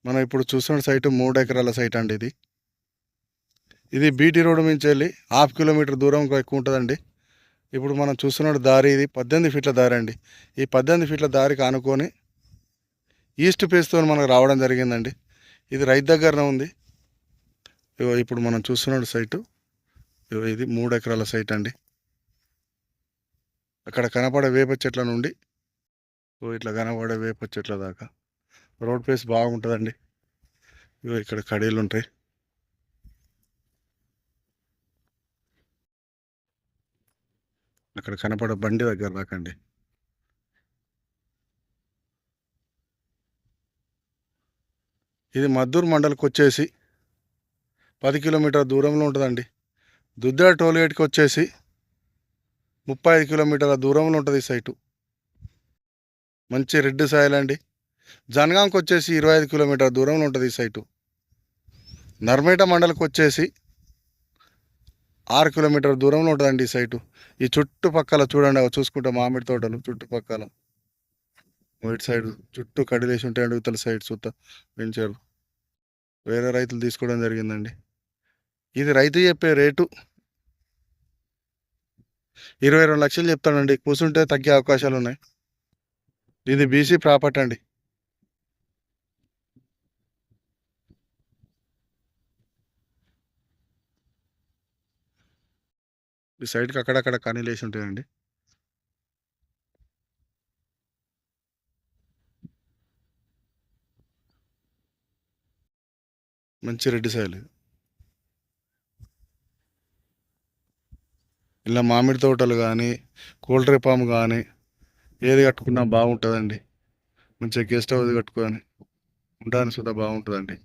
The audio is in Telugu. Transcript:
మనం ఇప్పుడు చూస్తున్న సైటు 3 ఎకరాల సైట్ అండి ఇది. ఇది బీటీ రోడ్డు నుంచి వెళ్ళి 1/2 కిలోమీటర్ దూరం ఎక్కువ ఉంటుందండి. ఇప్పుడు మనం చూస్తున్న దారి ఇది 18 ఫీట్ల దారి అండి. ఈ 18 ఫీట్ల దారికి ఆనుకొని ఈస్ట్ ఫేస్తో మనకు రావడం జరిగిందండి. ఇది రైతు దగ్గరనే ఉంది. ఇప్పుడు మనం చూస్తున్న సైటు ఇది 3 ఎకరాల సైట్ అండి. అక్కడ కనపడే వేప చెట్ల నుండి ఇట్లా కనపడే వేప చెట్ల దాకా రోడ్ ఫేస్ బాగుంటుందండి. ఇక్కడ కడీలు ఉంటాయి. అక్కడ కనపడే బండి దగ్గర దాకండి. ఇది మద్దూరు మండలికి వచ్చేసి 10 కిలోమీటర్ల దూరంలో ఉంటుందండి. దుద్దాడ టోల్గేట్కి వచ్చేసి 35 కిలోమీటర్ల దూరంలో ఉంటుంది ఈ సైటు. మంచి రెడ్ సాయిల్ అండి. జనగాంకి వచ్చేసి 25 కిలోమీటర్ల దూరంలో ఉంటుంది ఈ సైటు. నర్మేట మండలికి వచ్చేసి 6 కిలోమీటర్ల దూరంలో ఉంటుందండి ఈ సైటు. ఈ చుట్టుపక్కల చూడండి, చూసుకుంటే మామిడి తోటలు చుట్టుపక్కల వైట్ సైడ్ చుట్టూ కడిలేసి ఉంటాయండి. ఇతల సైడ్ చూస్తా పెంచారు. వేరే రైతులు తీసుకోవడం జరిగిందండి. ఇది రైతు చెప్పే రేటు 22 లక్షలు చెప్తాడండి. కూర్చుంటే తగ్గే అవకాశాలు ఉన్నాయి. ఇది బీసీ ప్రాపర్టీ అండి. ఈ సైడ్కి అక్కడక్కడ కనీలేసి ఉంటాయండి. మంచి రెడ్డి సాయిల్. ఇలా మామిడి తోటలు కానీ కోల్ట్రీ ఫామ్ కానీ ఏది కట్టుకున్నా బాగుంటుందండి. మంచిగా గెస్ట్ హౌస్ కట్టుకొని ఉండడానికి సుధా బాగుంటుందండి.